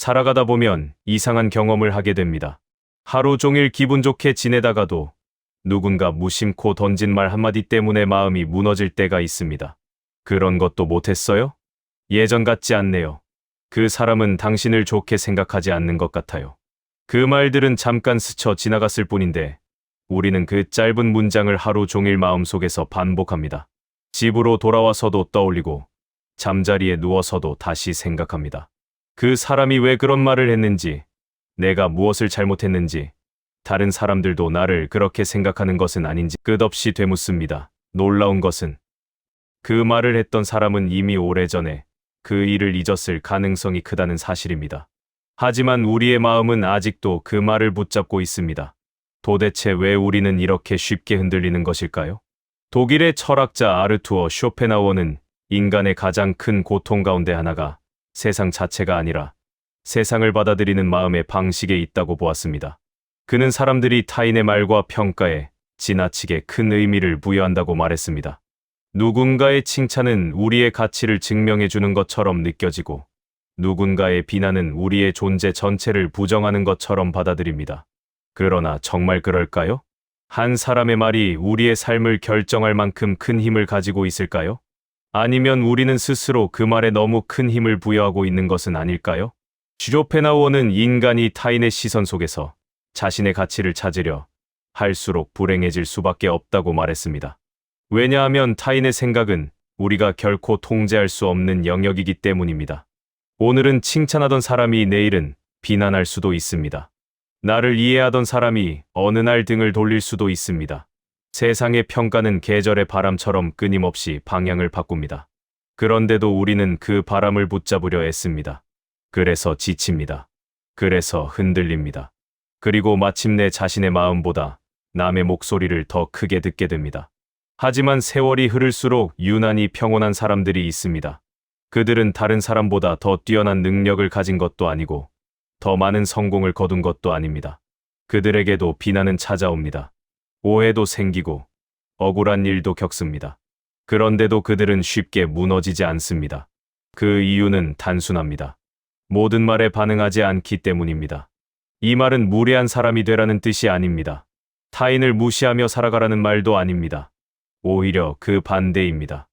살아가다 보면 이상한 경험을 하게 됩니다. 하루 종일 기분 좋게 지내다가도 누군가 무심코 던진 말 한마디 때문에 마음이 무너질 때가 있습니다. 그런 것도 못했어요? 예전 같지 않네요. 그 사람은 당신을 좋게 생각하지 않는 것 같아요. 그 말들은 잠깐 스쳐 지나갔을 뿐인데 우리는 그 짧은 문장을 하루 종일 마음속에서 반복합니다. 집으로 돌아와서도 떠올리고 잠자리에 누워서도 다시 생각합니다. 그 사람이 왜 그런 말을 했는지, 내가 무엇을 잘못했는지, 다른 사람들도 나를 그렇게 생각하는 것은 아닌지 끝없이 되묻습니다. 놀라운 것은 그 말을 했던 사람은 이미 오래전에 그 일을 잊었을 가능성이 크다는 사실입니다. 하지만 우리의 마음은 아직도 그 말을 붙잡고 있습니다. 도대체 왜 우리는 이렇게 쉽게 흔들리는 것일까요? 독일의 철학자 아르투어 쇼펜하우어는 인간의 가장 큰 고통 가운데 하나가 세상 자체가 아니라 세상을 받아들이는 마음의 방식에 있다고 보았습니다. 그는 사람들이 타인의 말과 평가에 지나치게 큰 의미를 부여한다고 말했습니다. 누군가의 칭찬은 우리의 가치를 증명해 주는 것처럼 느껴지고 누군가의 비난은 우리의 존재 전체를 부정하는 것처럼 받아들입니다. 그러나 정말 그럴까요? 한 사람의 말이 우리의 삶을 결정할 만큼 큰 힘을 가지고 있을까요? 아니면 우리는 스스로 그 말에 너무 큰 힘을 부여하고 있는 것은 아닐까요? 쇼펜하우어는 인간이 타인의 시선 속에서 자신의 가치를 찾으려 할수록 불행해질 수밖에 없다고 말했습니다. 왜냐하면 타인의 생각은 우리가 결코 통제할 수 없는 영역이기 때문입니다. 오늘은 칭찬하던 사람이 내일은 비난할 수도 있습니다. 나를 이해하던 사람이 어느 날 등을 돌릴 수도 있습니다. 세상의 평가는 계절의 바람처럼 끊임없이 방향을 바꿉니다. 그런데도 우리는 그 바람을 붙잡으려 애씁니다. 그래서 지칩니다. 그래서 흔들립니다. 그리고 마침내 자신의 마음보다 남의 목소리를 더 크게 듣게 됩니다. 하지만 세월이 흐를수록 유난히 평온한 사람들이 있습니다. 그들은 다른 사람보다 더 뛰어난 능력을 가진 것도 아니고 더 많은 성공을 거둔 것도 아닙니다. 그들에게도 비난은 찾아옵니다. 오해도 생기고 억울한 일도 겪습니다. 그런데도 그들은 쉽게 무너지지 않습니다. 그 이유는 단순합니다. 모든 말에 반응하지 않기 때문입니다. 이 말은 무례한 사람이 되라는 뜻이 아닙니다. 타인을 무시하며 살아가라는 말도 아닙니다. 오히려 그 반대입니다.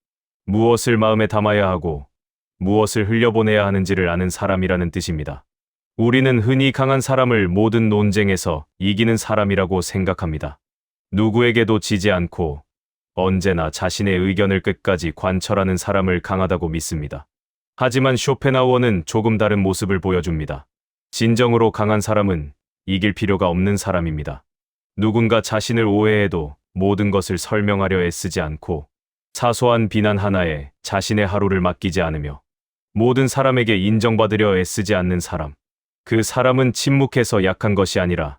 무엇을 마음에 담아야 하고 무엇을 흘려보내야 하는지를 아는 사람이라는 뜻입니다. 우리는 흔히 강한 사람을 모든 논쟁에서 이기는 사람이라고 생각합니다. 누구에게도 지지 않고 언제나 자신의 의견을 끝까지 관철하는 사람을 강하다고 믿습니다. 하지만 쇼펜하우어는 조금 다른 모습을 보여줍니다. 진정으로 강한 사람은 이길 필요가 없는 사람입니다. 누군가 자신을 오해해도 모든 것을 설명하려 애쓰지 않고 사소한 비난 하나에 자신의 하루를 맡기지 않으며 모든 사람에게 인정받으려 애쓰지 않는 사람. 그 사람은 침묵해서 약한 것이 아니라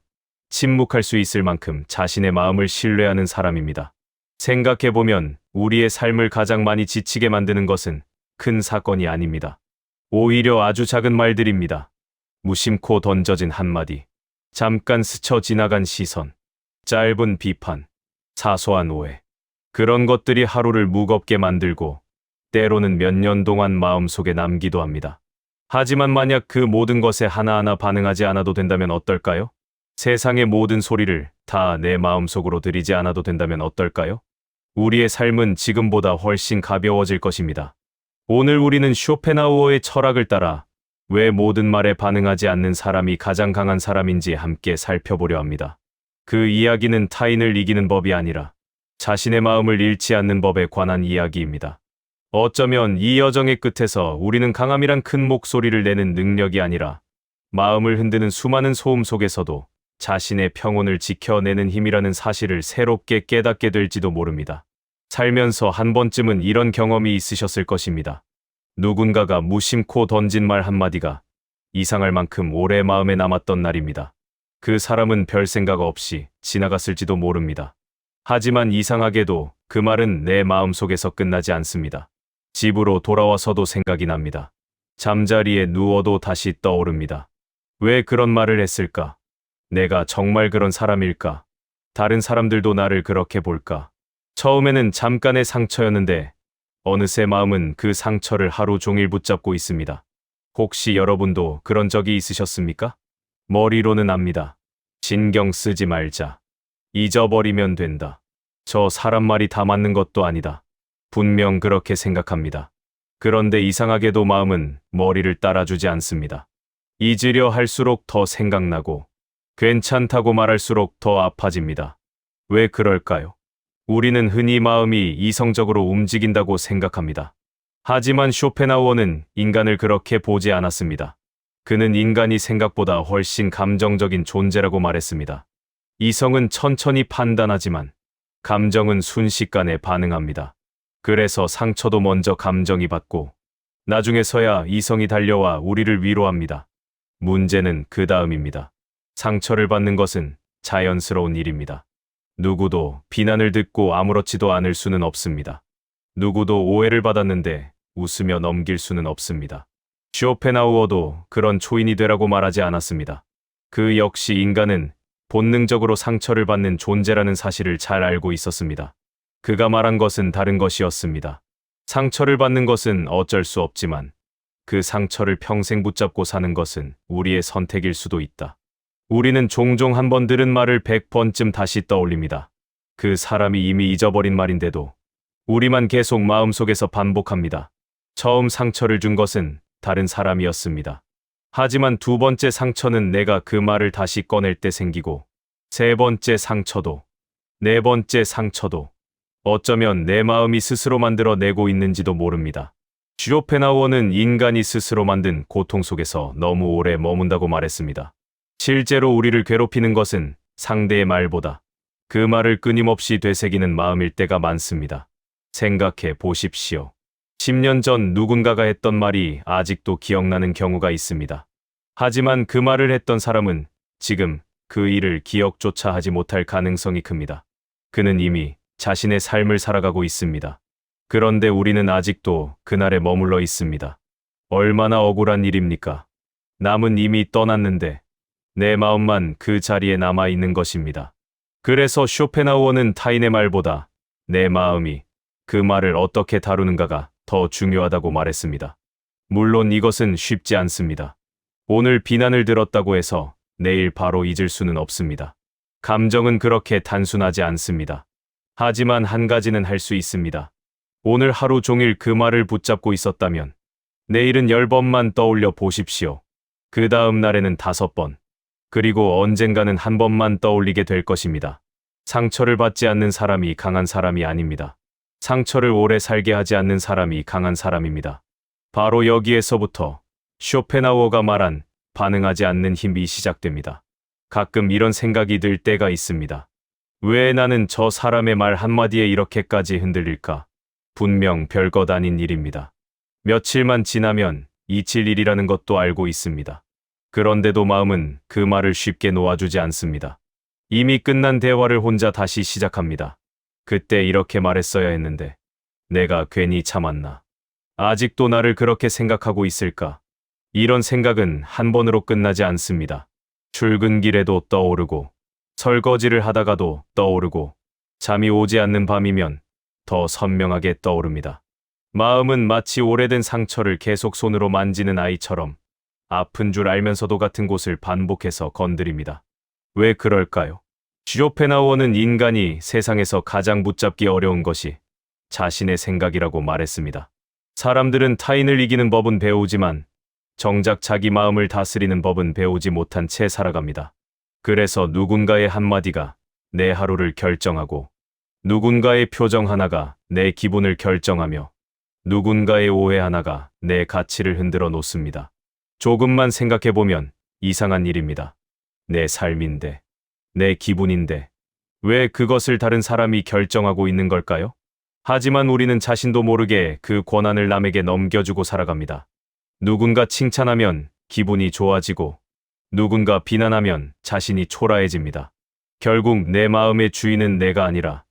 침묵할 수 있을 만큼 자신의 마음을 신뢰하는 사람입니다. 생각해보면 우리의 삶을 가장 많이 지치게 만드는 것은 큰 사건이 아닙니다. 오히려 아주 작은 말들입니다. 무심코 던져진 한마디, 잠깐 스쳐 지나간 시선, 짧은 비판, 사소한 오해. 그런 것들이 하루를 무겁게 만들고 때로는 몇 년 동안 마음속에 남기도 합니다. 하지만 만약 그 모든 것에 하나하나 반응하지 않아도 된다면 어떨까요? 세상의 모든 소리를 다 내 마음속으로 들이지 않아도 된다면 어떨까요? 우리의 삶은 지금보다 훨씬 가벼워질 것입니다. 오늘 우리는 쇼펜하우어의 철학을 따라 왜 모든 말에 반응하지 않는 사람이 가장 강한 사람인지 함께 살펴보려 합니다. 그 이야기는 타인을 이기는 법이 아니라 자신의 마음을 잃지 않는 법에 관한 이야기입니다. 어쩌면 이 여정의 끝에서 우리는 강함이란 큰 목소리를 내는 능력이 아니라 마음을 흔드는 수많은 소음 속에서도 자신의 평온을 지켜내는 힘이라는 사실을 새롭게 깨닫게 될지도 모릅니다. 살면서 한 번쯤은 이런 경험이 있으셨을 것입니다. 누군가가 무심코 던진 말 한마디가 이상할 만큼 오래 마음에 남았던 날입니다. 그 사람은 별 생각 없이 지나갔을지도 모릅니다. 하지만 이상하게도 그 말은 내 마음속에서 끝나지 않습니다. 집으로 돌아와서도 생각이 납니다. 잠자리에 누워도 다시 떠오릅니다. 왜 그런 말을 했을까? 내가 정말 그런 사람일까? 다른 사람들도 나를 그렇게 볼까? 처음에는 잠깐의 상처였는데 어느새 마음은 그 상처를 하루 종일 붙잡고 있습니다. 혹시 여러분도 그런 적이 있으셨습니까? 머리로는 압니다. 신경 쓰지 말자. 잊어버리면 된다. 저 사람 말이 다 맞는 것도 아니다. 분명 그렇게 생각합니다. 그런데 이상하게도 마음은 머리를 따라주지 않습니다. 잊으려 할수록 더 생각나고 괜찮다고 말할수록 더 아파집니다. 왜 그럴까요? 우리는 흔히 마음이 이성적으로 움직인다고 생각합니다. 하지만 쇼펜하우어는 인간을 그렇게 보지 않았습니다. 그는 인간이 생각보다 훨씬 감정적인 존재라고 말했습니다. 이성은 천천히 판단하지만 감정은 순식간에 반응합니다. 그래서 상처도 먼저 감정이 받고 나중에서야 이성이 달려와 우리를 위로합니다. 문제는 그 다음입니다. 상처를 받는 것은 자연스러운 일입니다. 누구도 비난을 듣고 아무렇지도 않을 수는 없습니다. 누구도 오해를 받았는데 웃으며 넘길 수는 없습니다. 쇼펜하우어도 그런 초인이 되라고 말하지 않았습니다. 그 역시 인간은 본능적으로 상처를 받는 존재라는 사실을 잘 알고 있었습니다. 그가 말한 것은 다른 것이었습니다. 상처를 받는 것은 어쩔 수 없지만 그 상처를 평생 붙잡고 사는 것은 우리의 선택일 수도 있다. 우리는 종종 한 번 들은 말을 100번쯤 다시 떠올립니다. 그 사람이 이미 잊어버린 말인데도 우리만 계속 마음속에서 반복합니다. 처음 상처를 준 것은 다른 사람이었습니다. 하지만 두 번째 상처는 내가 그 말을 다시 꺼낼 때 생기고 세 번째 상처도 네 번째 상처도 어쩌면 내 마음이 스스로 만들어내고 있는지도 모릅니다. 쇼펜하우어는 인간이 스스로 만든 고통 속에서 너무 오래 머문다고 말했습니다. 실제로 우리를 괴롭히는 것은 상대의 말보다 그 말을 끊임없이 되새기는 마음일 때가 많습니다. 생각해 보십시오. 10년 전 누군가가 했던 말이 아직도 기억나는 경우가 있습니다. 하지만 그 말을 했던 사람은 지금 그 일을 기억조차 하지 못할 가능성이 큽니다. 그는 이미 자신의 삶을 살아가고 있습니다. 그런데 우리는 아직도 그날에 머물러 있습니다. 얼마나 억울한 일입니까? 남은 이미 떠났는데 내 마음만 그 자리에 남아 있는 것입니다. 그래서 쇼펜하우어는 타인의 말보다 내 마음이 그 말을 어떻게 다루는가가 더 중요하다고 말했습니다. 물론 이것은 쉽지 않습니다. 오늘 비난을 들었다고 해서 내일 바로 잊을 수는 없습니다. 감정은 그렇게 단순하지 않습니다. 하지만 한 가지는 할 수 있습니다. 오늘 하루 종일 그 말을 붙잡고 있었다면 내일은 10번만 떠올려 보십시오. 그 다음 날에는 5번, 그리고 언젠가는 한 번만 떠올리게 될 것입니다. 상처를 받지 않는 사람이 강한 사람이 아닙니다. 상처를 오래 살게 하지 않는 사람이 강한 사람입니다. 바로 여기에서부터 쇼펜하우어가 말한 반응하지 않는 힘이 시작됩니다. 가끔 이런 생각이 들 때가 있습니다. 왜 나는 저 사람의 말 한마디에 이렇게까지 흔들릴까? 분명 별것 아닌 일입니다. 며칠만 지나면 잊힐 일이라는 것도 알고 있습니다. 그런데도 마음은 그 말을 쉽게 놓아주지 않습니다. 이미 끝난 대화를 혼자 다시 시작합니다. 그때 이렇게 말했어야 했는데 내가 괜히 참았나? 아직도 나를 그렇게 생각하고 있을까? 이런 생각은 한 번으로 끝나지 않습니다. 출근길에도 떠오르고 설거지를 하다가도 떠오르고 잠이 오지 않는 밤이면 더 선명하게 떠오릅니다. 마음은 마치 오래된 상처를 계속 손으로 만지는 아이처럼 아픈 줄 알면서도 같은 곳을 반복해서 건드립니다. 왜 그럴까요? 쇼펜하우어는 인간이 세상에서 가장 붙잡기 어려운 것이 자신의 생각이라고 말했습니다. 사람들은 타인을 이기는 법은 배우지만 정작 자기 마음을 다스리는 법은 배우지 못한 채 살아갑니다. 그래서 누군가의 한마디가 내 하루를 결정하고 누군가의 표정 하나가 내 기분을 결정하며 누군가의 오해 하나가 내 가치를 흔들어 놓습니다. 조금만 생각해보면 이상한 일입니다. 내 삶인데, 내 기분인데, 왜 그것을 다른 사람이 결정하고 있는 걸까요? 하지만 우리는 자신도 모르게 그 권한을 남에게 넘겨주고 살아갑니다. 누군가 칭찬하면 기분이 좋아지고 누군가 비난하면 자신이 초라해집니다. 결국 내 마음의 주인은 내가 아니라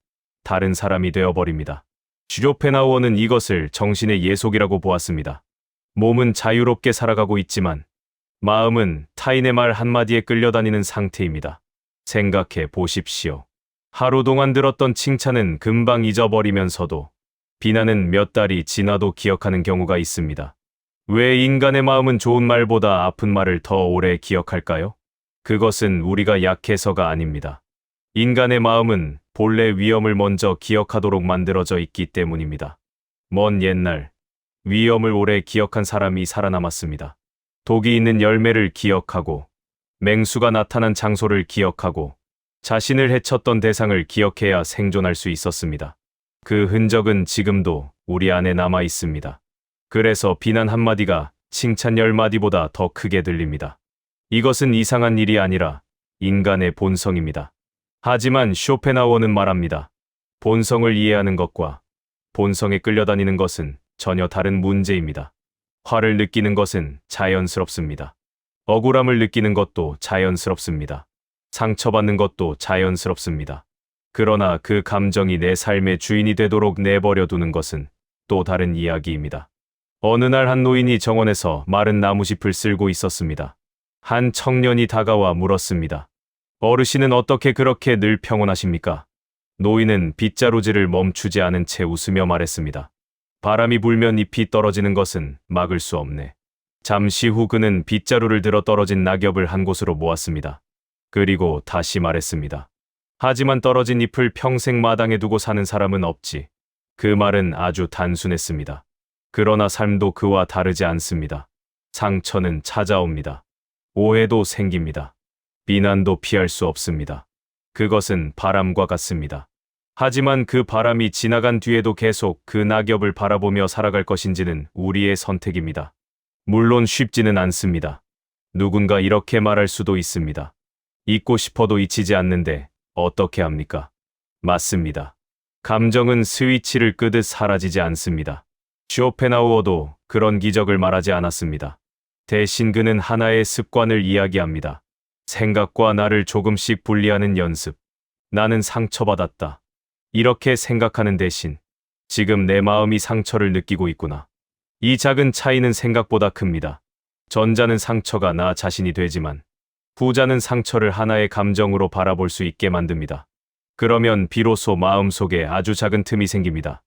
다른 사람이 되어버립니다. 쇼펜하우어는 이것을 정신의 예속이라고 보았습니다. 몸은 자유롭게 살아가고 있지만 마음은 타인의 말 한마디에 끌려다니는 상태입니다. 생각해 보십시오. 하루 동안 들었던 칭찬은 금방 잊어버리면서도 비난은 몇 달이 지나도 기억하는 경우가 있습니다. 왜 인간의 마음은 좋은 말보다 아픈 말을 더 오래 기억할까요? 그것은 우리가 약해서가 아닙니다. 인간의 마음은 본래 위험을 먼저 기억하도록 만들어져 있기 때문입니다. 먼 옛날, 위험을 오래 기억한 사람이 살아남았습니다. 독이 있는 열매를 기억하고, 맹수가 나타난 장소를 기억하고, 자신을 해쳤던 대상을 기억해야 생존할 수 있었습니다. 그 흔적은 지금도 우리 안에 남아 있습니다. 그래서 비난 한마디가 칭찬 10마디보다 더 크게 들립니다. 이것은 이상한 일이 아니라 인간의 본성입니다. 하지만 쇼펜하우어는 말합니다. 본성을 이해하는 것과 본성에 끌려다니는 것은 전혀 다른 문제입니다. 화를 느끼는 것은 자연스럽습니다. 억울함을 느끼는 것도 자연스럽습니다. 상처받는 것도 자연스럽습니다. 그러나 그 감정이 내 삶의 주인이 되도록 내버려 두는 것은 또 다른 이야기입니다. 어느 날 한 노인이 정원에서 마른 나무짚을 쓸고 있었습니다. 한 청년이 다가와 물었습니다. 어르신은 어떻게 그렇게 늘 평온하십니까? 노인은 빗자루질을 멈추지 않은 채 웃으며 말했습니다. 바람이 불면 잎이 떨어지는 것은 막을 수 없네. 잠시 후 그는 빗자루를 들어 떨어진 낙엽을 한 곳으로 모았습니다. 그리고 다시 말했습니다. 하지만 떨어진 잎을 평생 마당에 두고 사는 사람은 없지. 그 말은 아주 단순했습니다. 그러나 삶도 그와 다르지 않습니다. 상처는 찾아옵니다. 오해도 생깁니다. 비난도 피할 수 없습니다. 그것은 바람과 같습니다. 하지만 그 바람이 지나간 뒤에도 계속 그 낙엽을 바라보며 살아갈 것인지는 우리의 선택입니다. 물론 쉽지는 않습니다. 누군가 이렇게 말할 수도 있습니다. 잊고 싶어도 잊히지 않는데 어떻게 합니까? 맞습니다. 감정은 스위치를 끄듯 사라지지 않습니다. 쇼펜하우어도 그런 기적을 말하지 않았습니다. 대신 그는 하나의 습관을 이야기합니다. 생각과 나를 조금씩 분리하는 연습. 나는 상처받았다. 이렇게 생각하는 대신 지금 내 마음이 상처를 느끼고 있구나. 이 작은 차이는 생각보다 큽니다. 전자는 상처가 나 자신이 되지만 후자는 상처를 하나의 감정으로 바라볼 수 있게 만듭니다. 그러면 비로소 마음속에 아주 작은 틈이 생깁니다.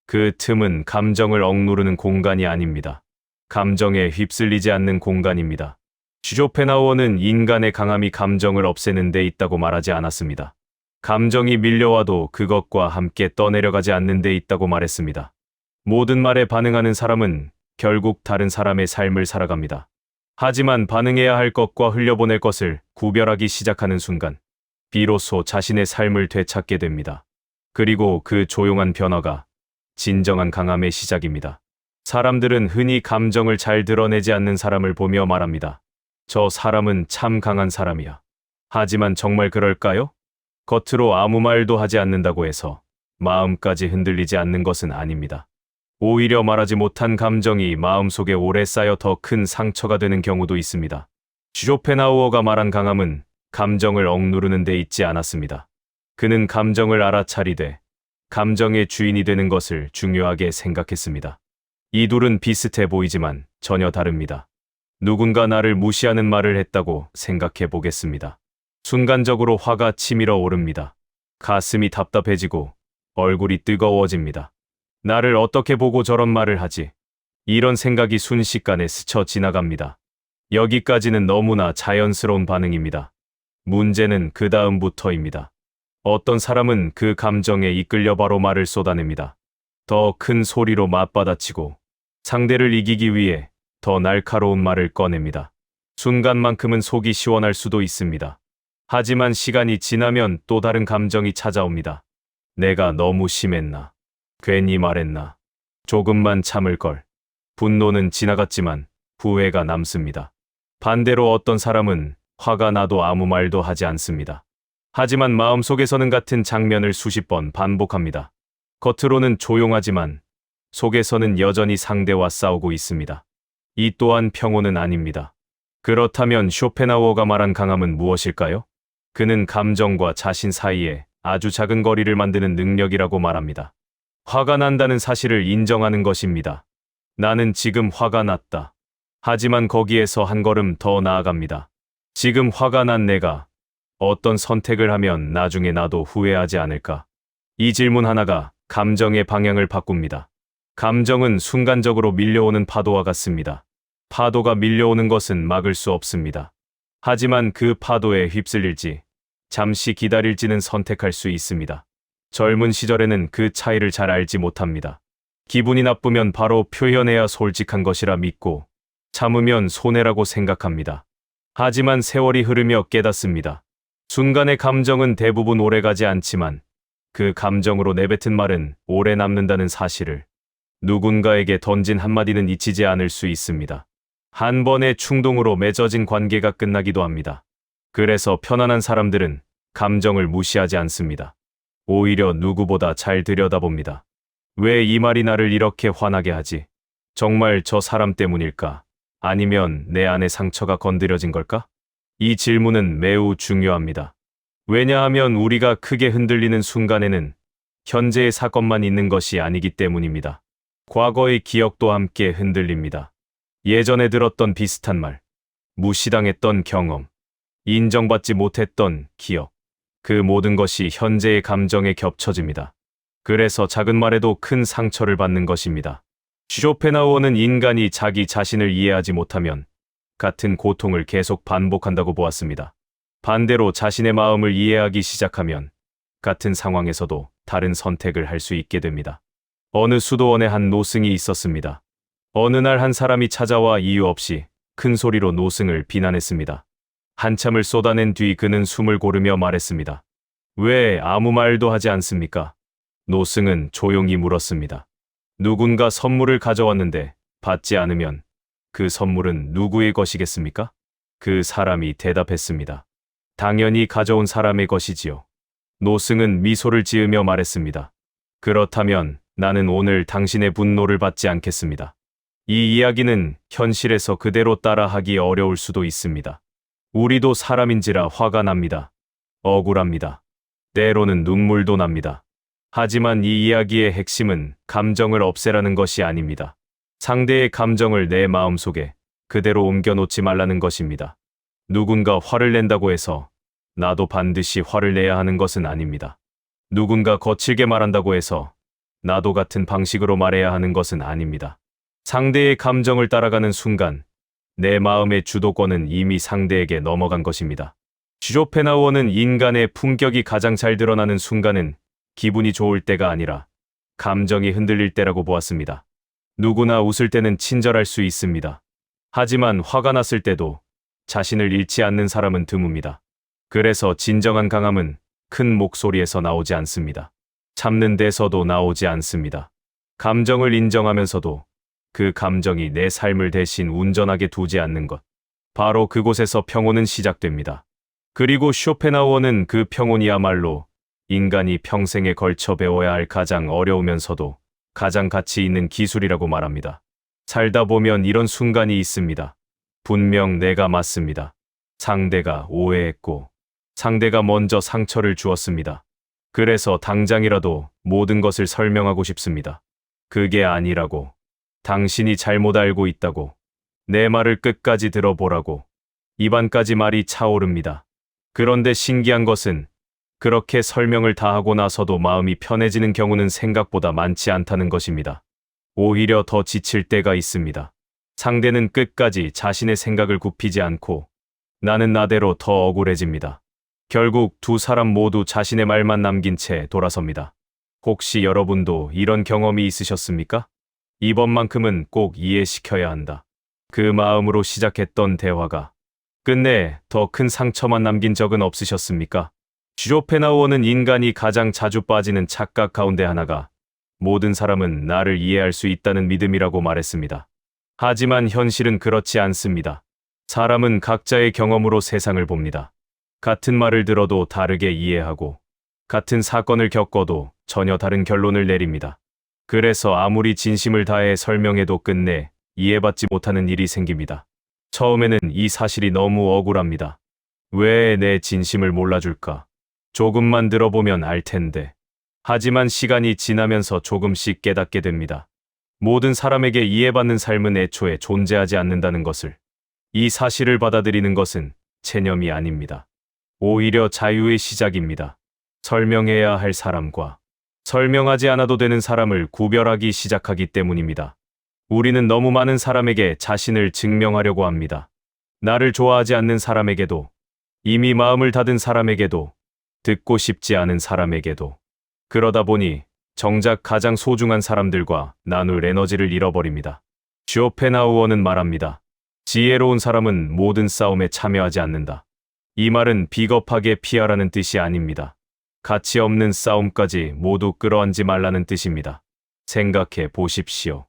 그 틈은 감정을 억누르는 공간이 아닙니다. 감정에 휩쓸리지 않는 공간입니다. 쇼펜하우어는 인간의 강함이 감정을 없애는 데 있다고 말하지 않았습니다. 감정이 밀려와도 그것과 함께 떠내려가지 않는 데 있다고 말했습니다. 모든 말에 반응하는 사람은 결국 다른 사람의 삶을 살아갑니다. 하지만 반응해야 할 것과 흘려보낼 것을 구별하기 시작하는 순간, 비로소 자신의 삶을 되찾게 됩니다. 그리고 그 조용한 변화가 진정한 강함의 시작입니다. 사람들은 흔히 감정을 잘 드러내지 않는 사람을 보며 말합니다. 저 사람은 참 강한 사람이야. 하지만 정말 그럴까요? 겉으로 아무 말도 하지 않는다고 해서 마음까지 흔들리지 않는 것은 아닙니다. 오히려 말하지 못한 감정이 마음속에 오래 쌓여 더 큰 상처가 되는 경우도 있습니다. 쇼펜하우어가 말한 강함은 감정을 억누르는 데 있지 않았습니다. 그는 감정을 알아차리되 감정의 주인이 되는 것을 중요하게 생각했습니다. 이 둘은 비슷해 보이지만 전혀 다릅니다. 누군가 나를 무시하는 말을 했다고 생각해 보겠습니다. 순간적으로 화가 치밀어 오릅니다. 가슴이 답답해지고 얼굴이 뜨거워집니다. 나를 어떻게 보고 저런 말을 하지? 이런 생각이 순식간에 스쳐 지나갑니다. 여기까지는 너무나 자연스러운 반응입니다. 문제는 그 다음부터입니다. 어떤 사람은 그 감정에 이끌려 바로 말을 쏟아냅니다. 더 큰 소리로 맞받아치고 상대를 이기기 위해 더 날카로운 말을 꺼냅니다. 순간만큼은 속이 시원할 수도 있습니다. 하지만 시간이 지나면 또 다른 감정이 찾아옵니다. 내가 너무 심했나? 괜히 말했나? 조금만 참을 걸. 분노는 지나갔지만 후회가 남습니다. 반대로 어떤 사람은 화가 나도 아무 말도 하지 않습니다. 하지만 마음속에서는 같은 장면을 수십 번 반복합니다. 겉으로는 조용하지만 속에서는 여전히 상대와 싸우고 있습니다. 이 또한 평온은 아닙니다. 그렇다면 쇼펜하우어가 말한 강함은 무엇일까요? 그는 감정과 자신 사이에 아주 작은 거리를 만드는 능력이라고 말합니다. 화가 난다는 사실을 인정하는 것입니다. 나는 지금 화가 났다. 하지만 거기에서 한 걸음 더 나아갑니다. 지금 화가 난 내가 어떤 선택을 하면 나중에 나도 후회하지 않을까? 이 질문 하나가 감정의 방향을 바꿉니다. 감정은 순간적으로 밀려오는 파도와 같습니다. 파도가 밀려오는 것은 막을 수 없습니다. 하지만 그 파도에 휩쓸릴지, 잠시 기다릴지는 선택할 수 있습니다. 젊은 시절에는 그 차이를 잘 알지 못합니다. 기분이 나쁘면 바로 표현해야 솔직한 것이라 믿고, 참으면 손해라고 생각합니다. 하지만 세월이 흐르며 깨닫습니다. 순간의 감정은 대부분 오래가지 않지만 그 감정으로 내뱉은 말은 오래 남는다는 사실을 누군가에게 던진 한마디는 잊히지 않을 수 있습니다. 한 번의 충동으로 맺어진 관계가 끝나기도 합니다. 그래서 편안한 사람들은 감정을 무시하지 않습니다. 오히려 누구보다 잘 들여다봅니다. 왜 이 말이 나를 이렇게 화나게 하지? 정말 저 사람 때문일까? 아니면 내 안의 상처가 건드려진 걸까? 이 질문은 매우 중요합니다. 왜냐하면 우리가 크게 흔들리는 순간에는 현재의 사건만 있는 것이 아니기 때문입니다. 과거의 기억도 함께 흔들립니다. 예전에 들었던 비슷한 말, 무시당했던 경험, 인정받지 못했던 기억, 그 모든 것이 현재의 감정에 겹쳐집니다. 그래서 작은 말에도 큰 상처를 받는 것입니다. 쇼펜하우어는 인간이 자기 자신을 이해하지 못하면 같은 고통을 계속 반복한다고 보았습니다. 반대로 자신의 마음을 이해하기 시작하면 같은 상황에서도 다른 선택을 할 수 있게 됩니다. 어느 수도원에 한 노승이 있었습니다. 어느 날 한 사람이 찾아와 이유 없이 큰 소리로 노승을 비난했습니다. 한참을 쏟아낸 뒤 그는 숨을 고르며 말했습니다. 왜 아무 말도 하지 않습니까? 노승은 조용히 물었습니다. 누군가 선물을 가져왔는데 받지 않으면 그 선물은 누구의 것이겠습니까? 그 사람이 대답했습니다. 당연히 가져온 사람의 것이지요. 노승은 미소를 지으며 말했습니다. 그렇다면 나는 오늘 당신의 분노를 받지 않겠습니다. 이 이야기는 현실에서 그대로 따라하기 어려울 수도 있습니다. 우리도 사람인지라 화가 납니다. 억울합니다. 때로는 눈물도 납니다. 하지만 이 이야기의 핵심은 감정을 없애라는 것이 아닙니다. 상대의 감정을 내 마음속에 그대로 옮겨놓지 말라는 것입니다. 누군가 화를 낸다고 해서 나도 반드시 화를 내야 하는 것은 아닙니다. 누군가 거칠게 말한다고 해서 나도 같은 방식으로 말해야 하는 것은 아닙니다. 상대의 감정을 따라가는 순간 내 마음의 주도권은 이미 상대에게 넘어간 것입니다. 쇼펜하우어는 인간의 품격이 가장 잘 드러나는 순간은 기분이 좋을 때가 아니라 감정이 흔들릴 때라고 보았습니다. 누구나 웃을 때는 친절할 수 있습니다. 하지만 화가 났을 때도 자신을 잃지 않는 사람은 드뭅니다. 그래서 진정한 강함은 큰 목소리에서 나오지 않습니다. 참는 데서도 나오지 않습니다. 감정을 인정하면서도 그 감정이 내 삶을 대신 운전하게 두지 않는 것. 바로 그곳에서 평온은 시작됩니다. 그리고 쇼펜하우어는 그 평온이야말로 인간이 평생에 걸쳐 배워야 할 가장 어려우면서도 가장 가치 있는 기술이라고 말합니다. 살다 보면 이런 순간이 있습니다. 분명 내가 맞습니다. 상대가 오해했고 상대가 먼저 상처를 주었습니다. 그래서 당장이라도 모든 것을 설명하고 싶습니다. 그게 아니라고. 당신이 잘못 알고 있다고. 내 말을 끝까지 들어보라고. 입안까지 말이 차오릅니다. 그런데 신기한 것은 그렇게 설명을 다 하고 나서도 마음이 편해지는 경우는 생각보다 많지 않다는 것입니다. 오히려 더 지칠 때가 있습니다. 상대는 끝까지 자신의 생각을 굽히지 않고 나는 나대로 더 억울해집니다. 결국 두 사람 모두 자신의 말만 남긴 채 돌아섭니다. 혹시 여러분도 이런 경험이 있으셨습니까? 이번만큼은 꼭 이해시켜야 한다. 그 마음으로 시작했던 대화가 끝내 더 큰 상처만 남긴 적은 없으셨습니까? 쇼펜하우어는 인간이 가장 자주 빠지는 착각 가운데 하나가 모든 사람은 나를 이해할 수 있다는 믿음이라고 말했습니다. 하지만 현실은 그렇지 않습니다. 사람은 각자의 경험으로 세상을 봅니다. 같은 말을 들어도 다르게 이해하고 같은 사건을 겪어도 전혀 다른 결론을 내립니다. 그래서 아무리 진심을 다해 설명해도 끝내 이해받지 못하는 일이 생깁니다. 처음에는 이 사실이 너무 억울합니다. 왜 내 진심을 몰라줄까? 조금만 들어보면 알 텐데. 하지만 시간이 지나면서 조금씩 깨닫게 됩니다. 모든 사람에게 이해받는 삶은 애초에 존재하지 않는다는 것을. 이 사실을 받아들이는 것은 체념이 아닙니다. 오히려 자유의 시작입니다. 설명해야 할 사람과 설명하지 않아도 되는 사람을 구별하기 시작하기 때문입니다. 우리는 너무 많은 사람에게 자신을 증명하려고 합니다. 나를 좋아하지 않는 사람에게도, 이미 마음을 닫은 사람에게도, 듣고 싶지 않은 사람에게도. 그러다 보니 정작 가장 소중한 사람들과 나눌 에너지를 잃어버립니다. 쇼펜하우어는 말합니다. 지혜로운 사람은 모든 싸움에 참여하지 않는다. 이 말은 비겁하게 피하라는 뜻이 아닙니다. 가치 없는 싸움까지 모두 끌어안지 말라는 뜻입니다. 생각해 보십시오.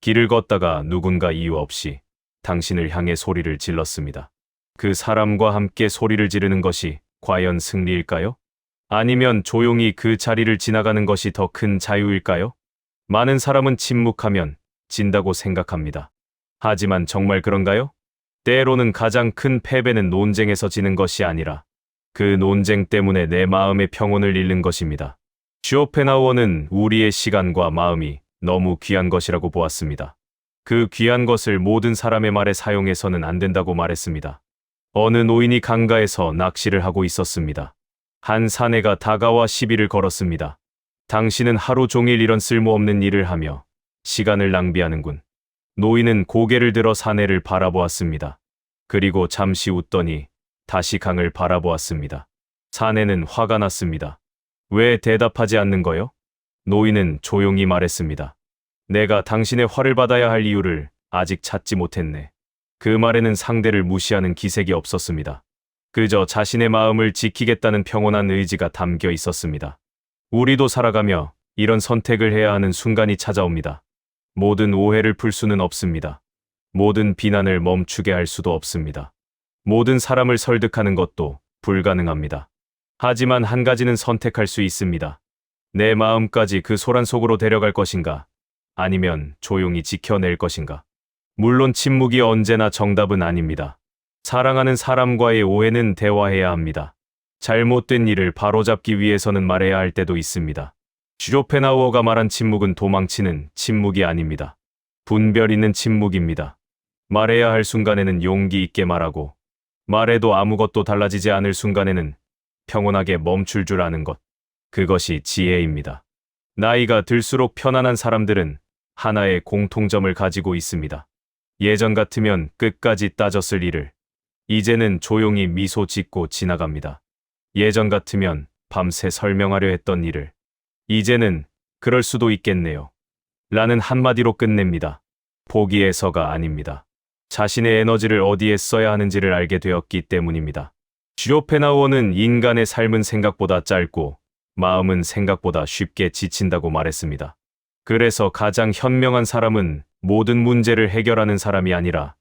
길을 걷다가 누군가 이유 없이 당신을 향해 소리를 질렀습니다. 그 사람과 함께 소리를 지르는 것이 과연 승리일까요? 아니면 조용히 그 자리를 지나가는 것이 더 큰 자유일까요? 많은 사람은 침묵하면 진다고 생각합니다. 하지만 정말 그런가요? 때로는 가장 큰 패배는 논쟁에서 지는 것이 아니라 그 논쟁 때문에 내 마음의 평온을 잃는 것입니다. 쇼펜하우어는 우리의 시간과 마음이 너무 귀한 것이라고 보았습니다. 그 귀한 것을 모든 사람의 말에 사용해서는 안 된다고 말했습니다. 어느 노인이 강가에서 낚시를 하고 있었습니다. 한 사내가 다가와 시비를 걸었습니다. 당신은 하루 종일 이런 쓸모없는 일을 하며 시간을 낭비하는군. 노인은 고개를 들어 사내를 바라보았습니다. 그리고 잠시 웃더니 다시 강을 바라보았습니다. 사내는 화가 났습니다. 왜 대답하지 않는 거요? 노인은 조용히 말했습니다. 내가 당신의 화를 받아야 할 이유를 아직 찾지 못했네. 그 말에는 상대를 무시하는 기색이 없었습니다. 그저 자신의 마음을 지키겠다는 평온한 의지가 담겨 있었습니다. 우리도 살아가며 이런 선택을 해야 하는 순간이 찾아옵니다. 모든 오해를 풀 수는 없습니다. 모든 비난을 멈추게 할 수도 없습니다. 모든 사람을 설득하는 것도 불가능합니다. 하지만 한 가지는 선택할 수 있습니다. 내 마음까지 그 소란 속으로 데려갈 것인가? 아니면 조용히 지켜낼 것인가? 물론 침묵이 언제나 정답은 아닙니다. 사랑하는 사람과의 오해는 대화해야 합니다. 잘못된 일을 바로잡기 위해서는 말해야 할 때도 있습니다. 쇼펜하우어가 말한 침묵은 도망치는 침묵이 아닙니다. 분별 있는 침묵입니다. 말해야 할 순간에는 용기 있게 말하고, 말해도 아무것도 달라지지 않을 순간에는 평온하게 멈출 줄 아는 것. 그것이 지혜입니다. 나이가 들수록 편안한 사람들은 하나의 공통점을 가지고 있습니다. 예전 같으면 끝까지 따졌을 일을 이제는 조용히 미소 짓고 지나갑니다. 예전 같으면 밤새 설명하려 했던 일을 이제는 그럴 수도 있겠네요. 라는 한마디로 끝냅니다. 포기해서가 아닙니다. 자신의 에너지를 어디에 써야 하는지를 알게 되었기 때문입니다. 쇼펜하우어는 인간의 삶은 생각보다 짧고 마음은 생각보다 쉽게 지친다고 말했습니다. 그래서 가장 현명한 사람은 모든 문제를 해결하는 사람이 아니라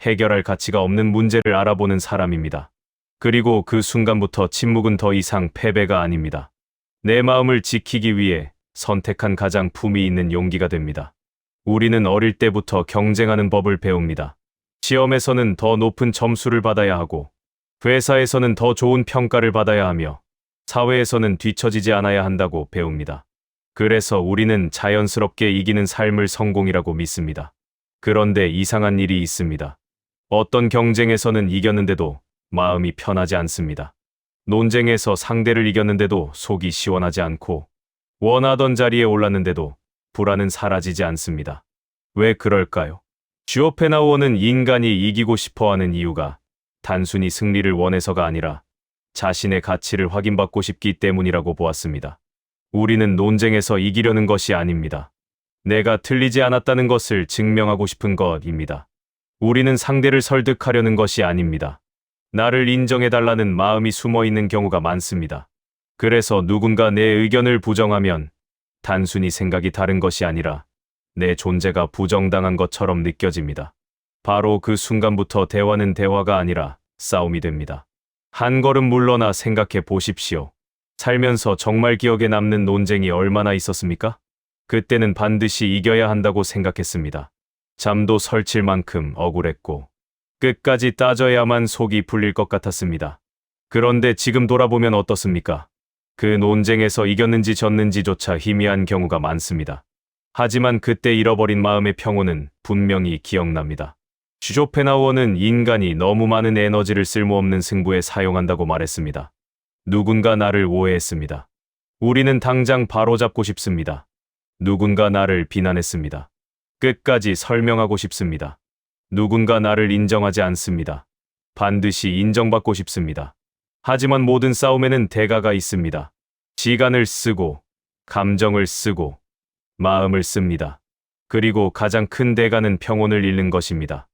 해결할 가치가 없는 문제를 알아보는 사람입니다. 그리고 그 순간부터 침묵은 더 이상 패배가 아닙니다. 내 마음을 지키기 위해 선택한 가장 품위 있는 용기가 됩니다. 우리는 어릴 때부터 경쟁하는 법을 배웁니다. 시험에서는 더 높은 점수를 받아야 하고, 회사에서는 더 좋은 평가를 받아야 하며, 사회에서는 뒤처지지 않아야 한다고 배웁니다. 그래서 우리는 자연스럽게 이기는 삶을 성공이라고 믿습니다. 그런데 이상한 일이 있습니다. 어떤 경쟁에서는 이겼는데도 마음이 편하지 않습니다. 논쟁에서 상대를 이겼는데도 속이 시원하지 않고, 원하던 자리에 올랐는데도 불안은 사라지지 않습니다. 왜 그럴까요? 쇼펜하우어는 인간이 이기고 싶어하는 이유가 단순히 승리를 원해서가 아니라 자신의 가치를 확인받고 싶기 때문이라고 보았습니다. 우리는 논쟁에서 이기려는 것이 아닙니다. 내가 틀리지 않았다는 것을 증명하고 싶은 것입니다. 우리는 상대를 설득하려는 것이 아닙니다. 나를 인정해달라는 마음이 숨어 있는 경우가 많습니다. 그래서 누군가 내 의견을 부정하면 단순히 생각이 다른 것이 아니라 내 존재가 부정당한 것처럼 느껴집니다. 바로 그 순간부터 대화는 대화가 아니라 싸움이 됩니다. 한 걸음 물러나 생각해 보십시오. 살면서 정말 기억에 남는 논쟁이 얼마나 있었습니까? 그때는 반드시 이겨야 한다고 생각했습니다. 잠도 설칠 만큼 억울했고, 끝까지 따져야만 속이 풀릴 것 같았습니다. 그런데 지금 돌아보면 어떻습니까? 그 논쟁에서 이겼는지 졌는지조차 희미한 경우가 많습니다. 하지만 그때 잃어버린 마음의 평온은 분명히 기억납니다. 쇼펜하우어는 인간이 너무 많은 에너지를 쓸모없는 승부에 사용한다고 말했습니다. 누군가 나를 오해했습니다. 우리는 당장 바로잡고 싶습니다. 누군가 나를 비난했습니다. 끝까지 설명하고 싶습니다. 누군가 나를 인정하지 않습니다. 반드시 인정받고 싶습니다. 하지만 모든 싸움에는 대가가 있습니다. 시간을 쓰고, 감정을 쓰고, 마음을 씁니다. 그리고 가장 큰 대가는 평온을 잃는 것입니다.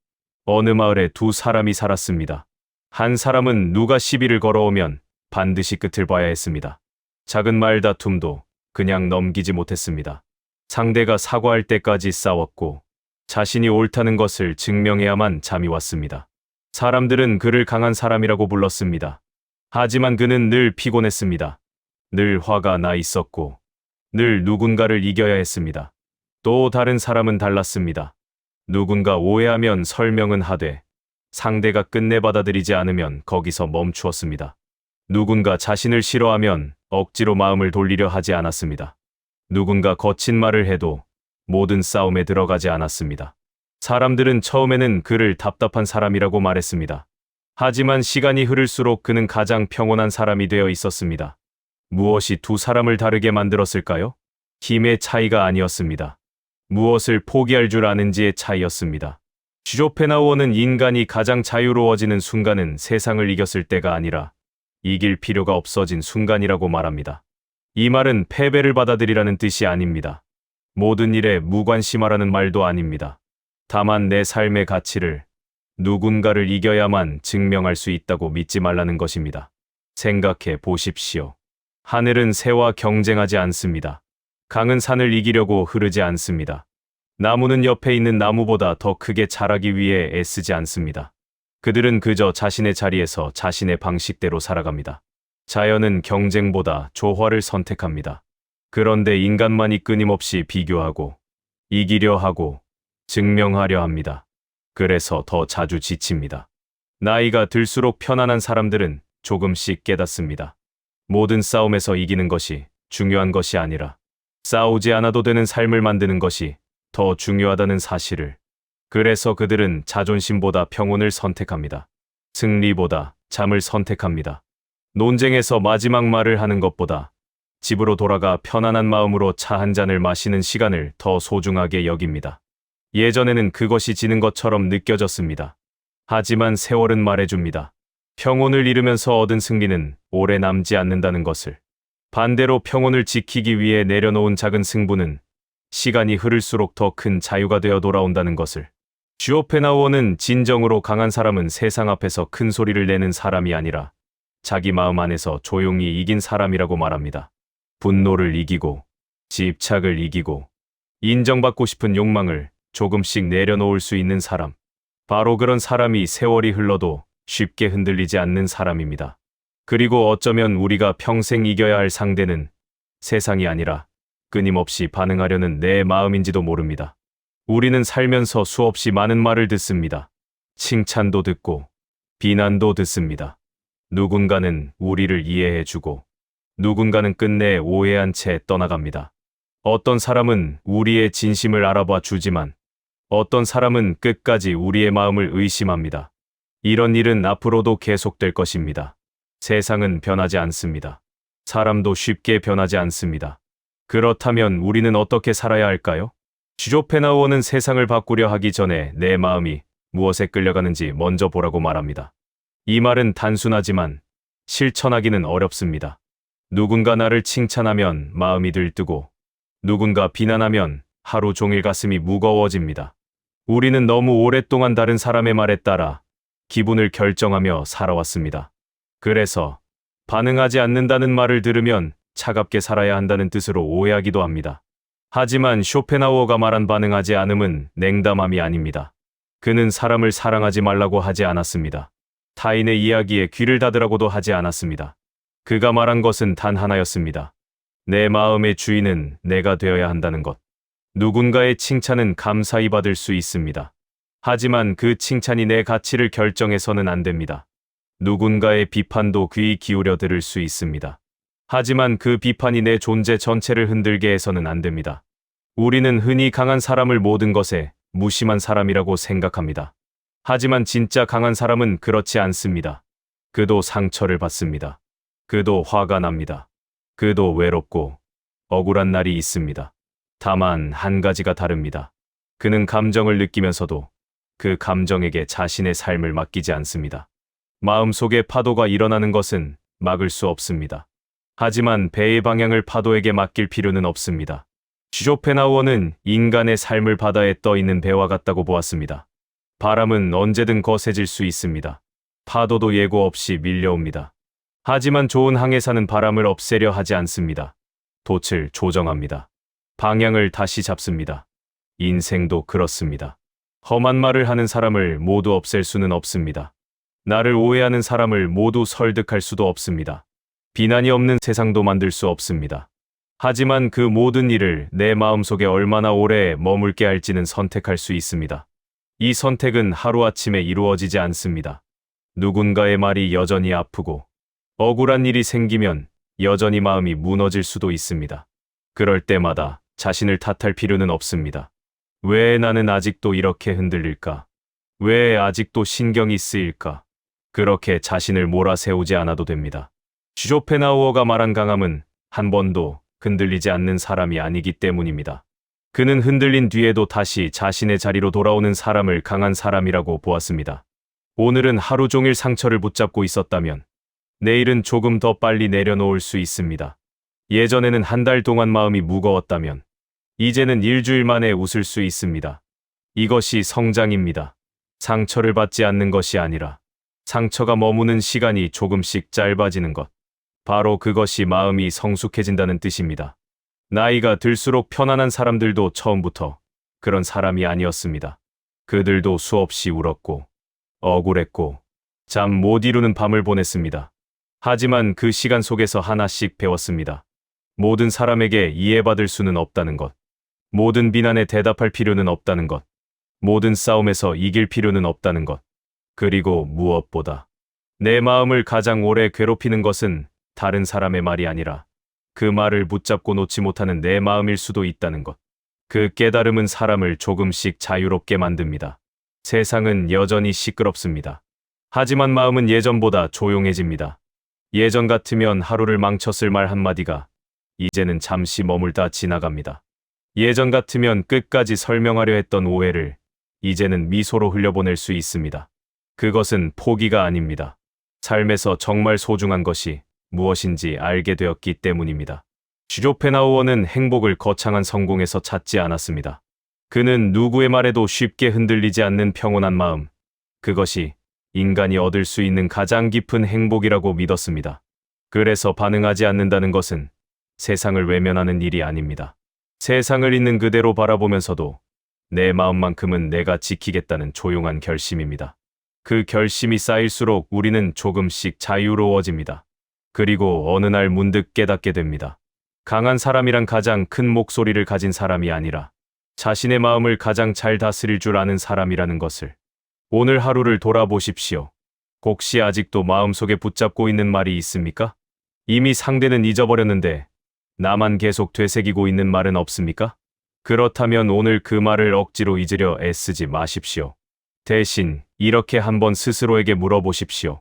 어느 마을에 두 사람이 살았습니다. 한 사람은 누가 시비를 걸어오면 반드시 끝을 봐야 했습니다. 작은 말 다툼도 그냥 넘기지 못했습니다. 상대가 사과할 때까지 싸웠고 자신이 옳다는 것을 증명해야만 잠이 왔습니다. 사람들은 그를 강한 사람이라고 불렀습니다. 하지만 그는 늘 피곤했습니다. 늘 화가 나 있었고 늘 누군가를 이겨야 했습니다. 또 다른 사람은 달랐습니다. 누군가 오해하면 설명은 하되 상대가 끝내 받아들이지 않으면 거기서 멈추었습니다. 누군가 자신을 싫어하면 억지로 마음을 돌리려 하지 않았습니다. 누군가 거친 말을 해도 모든 싸움에 들어가지 않았습니다. 사람들은 처음에는 그를 답답한 사람이라고 말했습니다. 하지만 시간이 흐를수록 그는 가장 평온한 사람이 되어 있었습니다. 무엇이 두 사람을 다르게 만들었을까요? 힘의 차이가 아니었습니다. 무엇을 포기할 줄 아는지의 차이였습니다. 쇼펜하우어는 인간이 가장 자유로워지는 순간은 세상을 이겼을 때가 아니라 이길 필요가 없어진 순간이라고 말합니다. 이 말은 패배를 받아들이라는 뜻이 아닙니다. 모든 일에 무관심하라는 말도 아닙니다. 다만 내 삶의 가치를 누군가를 이겨야만 증명할 수 있다고 믿지 말라는 것입니다. 생각해 보십시오. 하늘은 새와 경쟁하지 않습니다. 강은 산을 이기려고 흐르지 않습니다. 나무는 옆에 있는 나무보다 더 크게 자라기 위해 애쓰지 않습니다. 그들은 그저 자신의 자리에서 자신의 방식대로 살아갑니다. 자연은 경쟁보다 조화를 선택합니다. 그런데 인간만이 끊임없이 비교하고 이기려 하고 증명하려 합니다. 그래서 더 자주 지칩니다. 나이가 들수록 편안한 사람들은 조금씩 깨닫습니다. 모든 싸움에서 이기는 것이 중요한 것이 아니라 싸우지 않아도 되는 삶을 만드는 것이 더 중요하다는 사실을. 그래서 그들은 자존심보다 평온을 선택합니다. 승리보다 잠을 선택합니다. 논쟁에서 마지막 말을 하는 것보다 집으로 돌아가 편안한 마음으로 차 한 잔을 마시는 시간을 더 소중하게 여깁니다. 예전에는 그것이 지는 것처럼 느껴졌습니다. 하지만 세월은 말해줍니다. 평온을 잃으면서 얻은 승리는 오래 남지 않는다는 것을. 반대로 평온을 지키기 위해 내려놓은 작은 승부는 시간이 흐를수록 더 큰 자유가 되어 돌아온다는 것을. 쇼펜하우어는 진정으로 강한 사람은 세상 앞에서 큰 소리를 내는 사람이 아니라 자기 마음 안에서 조용히 이긴 사람이라고 말합니다. 분노를 이기고, 집착을 이기고, 인정받고 싶은 욕망을 조금씩 내려놓을 수 있는 사람. 바로 그런 사람이 세월이 흘러도 쉽게 흔들리지 않는 사람입니다. 그리고 어쩌면 우리가 평생 이겨야 할 상대는 세상이 아니라 끊임없이 반응하려는 내 마음인지도 모릅니다. 우리는 살면서 수없이 많은 말을 듣습니다. 칭찬도 듣고 비난도 듣습니다. 누군가는 우리를 이해해주고 누군가는 끝내 오해한 채 떠나갑니다. 어떤 사람은 우리의 진심을 알아봐 주지만 어떤 사람은 끝까지 우리의 마음을 의심합니다. 이런 일은 앞으로도 계속될 것입니다. 세상은 변하지 않습니다. 사람도 쉽게 변하지 않습니다. 그렇다면 우리는 어떻게 살아야 할까요? 쇼펜하우어는 세상을 바꾸려 하기 전에 내 마음이 무엇에 끌려가는지 먼저 보라고 말합니다. 이 말은 단순하지만 실천하기는 어렵습니다. 누군가 나를 칭찬하면 마음이 들뜨고 누군가 비난하면 하루 종일 가슴이 무거워집니다. 우리는 너무 오랫동안 다른 사람의 말에 따라 기분을 결정하며 살아왔습니다. 그래서 반응하지 않는다는 말을 들으면 차갑게 살아야 한다는 뜻으로 오해하기도 합니다. 하지만 쇼펜하우어가 말한 반응하지 않음은 냉담함이 아닙니다. 그는 사람을 사랑하지 말라고 하지 않았습니다. 타인의 이야기에 귀를 닫으라고도 하지 않았습니다. 그가 말한 것은 단 하나였습니다. 내 마음의 주인은 내가 되어야 한다는 것. 누군가의 칭찬은 감사히 받을 수 있습니다. 하지만 그 칭찬이 내 가치를 결정해서는 안 됩니다. 누군가의 비판도 귀 기울여 들을 수 있습니다. 하지만 그 비판이 내 존재 전체를 흔들게 해서는 안 됩니다. 우리는 흔히 강한 사람을 모든 것에 무심한 사람이라고 생각합니다. 하지만 진짜 강한 사람은 그렇지 않습니다. 그도 상처를 받습니다. 그도 화가 납니다. 그도 외롭고 억울한 날이 있습니다. 다만 한 가지가 다릅니다. 그는 감정을 느끼면서도 그 감정에게 자신의 삶을 맡기지 않습니다. 마음속에 파도가 일어나는 것은 막을 수 없습니다. 하지만 배의 방향을 파도에게 맡길 필요는 없습니다. 쇼펜하우어는 인간의 삶을 바다에 떠 있는 배와 같다고 보았습니다. 바람은 언제든 거세질 수 있습니다. 파도도 예고 없이 밀려옵니다. 하지만 좋은 항해사는 바람을 없애려 하지 않습니다. 돛을 조정합니다. 방향을 다시 잡습니다. 인생도 그렇습니다. 험한 말을 하는 사람을 모두 없앨 수는 없습니다. 나를 오해하는 사람을 모두 설득할 수도 없습니다. 비난이 없는 세상도 만들 수 없습니다. 하지만 그 모든 일을 내 마음속에 얼마나 오래 머물게 할지는 선택할 수 있습니다. 이 선택은 하루아침에 이루어지지 않습니다. 누군가의 말이 여전히 아프고 억울한 일이 생기면 여전히 마음이 무너질 수도 있습니다. 그럴 때마다 자신을 탓할 필요는 없습니다. 왜 나는 아직도 이렇게 흔들릴까? 왜 아직도 신경이 쓰일까? 그렇게 자신을 몰아세우지 않아도 됩니다. 쇼펜하우어가 말한 강함은 한 번도 흔들리지 않는 사람이 아니기 때문입니다. 그는 흔들린 뒤에도 다시 자신의 자리로 돌아오는 사람을 강한 사람이라고 보았습니다. 오늘은 하루 종일 상처를 붙잡고 있었다면 내일은 조금 더 빨리 내려놓을 수 있습니다. 예전에는 한 달 동안 마음이 무거웠다면 이제는 일주일 만에 웃을 수 있습니다. 이것이 성장입니다. 상처를 받지 않는 것이 아니라 상처가 머무는 시간이 조금씩 짧아지는 것. 바로 그것이 마음이 성숙해진다는 뜻입니다. 나이가 들수록 편안한 사람들도 처음부터 그런 사람이 아니었습니다. 그들도 수없이 울었고 억울했고 잠 못 이루는 밤을 보냈습니다. 하지만 그 시간 속에서 하나씩 배웠습니다. 모든 사람에게 이해받을 수는 없다는 것. 모든 비난에 대답할 필요는 없다는 것. 모든 싸움에서 이길 필요는 없다는 것. 그리고 무엇보다 내 마음을 가장 오래 괴롭히는 것은 다른 사람의 말이 아니라 그 말을 붙잡고 놓지 못하는 내 마음일 수도 있다는 것. 그 깨달음은 사람을 조금씩 자유롭게 만듭니다. 세상은 여전히 시끄럽습니다. 하지만 마음은 예전보다 조용해집니다. 예전 같으면 하루를 망쳤을 말 한마디가 이제는 잠시 머물다 지나갑니다. 예전 같으면 끝까지 설명하려 했던 오해를 이제는 미소로 흘려보낼 수 있습니다. 그것은 포기가 아닙니다. 삶에서 정말 소중한 것이 무엇인지 알게 되었기 때문입니다. 쇼펜하우어는 행복을 거창한 성공에서 찾지 않았습니다. 그는 누구의 말에도 쉽게 흔들리지 않는 평온한 마음, 그것이 인간이 얻을 수 있는 가장 깊은 행복이라고 믿었습니다. 그래서 반응하지 않는다는 것은 세상을 외면하는 일이 아닙니다. 세상을 있는 그대로 바라보면서도 내 마음만큼은 내가 지키겠다는 조용한 결심입니다. 그 결심이 쌓일수록 우리는 조금씩 자유로워집니다. 그리고 어느 날 문득 깨닫게 됩니다. 강한 사람이란 가장 큰 목소리를 가진 사람이 아니라 자신의 마음을 가장 잘 다스릴 줄 아는 사람이라는 것을. 오늘 하루를 돌아보십시오. 혹시 아직도 마음속에 붙잡고 있는 말이 있습니까? 이미 상대는 잊어버렸는데 나만 계속 되새기고 있는 말은 없습니까? 그렇다면 오늘 그 말을 억지로 잊으려 애쓰지 마십시오. 대신 이렇게 한번 스스로에게 물어보십시오.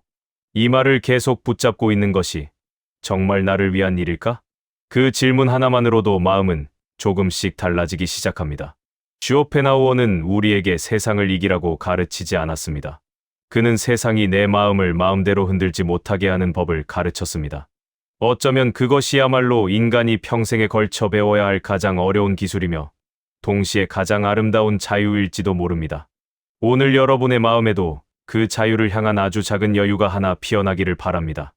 이 말을 계속 붙잡고 있는 것이 정말 나를 위한 일일까? 그 질문 하나만으로도 마음은 조금씩 달라지기 시작합니다. 쇼펜하우어는 우리에게 세상을 이기라고 가르치지 않았습니다. 그는 세상이 내 마음을 마음대로 흔들지 못하게 하는 법을 가르쳤습니다. 어쩌면 그것이야말로 인간이 평생에 걸쳐 배워야 할 가장 어려운 기술이며 동시에 가장 아름다운 자유일지도 모릅니다. 오늘 여러분의 마음에도 그 자유를 향한 아주 작은 여유가 하나 피어나기를 바랍니다.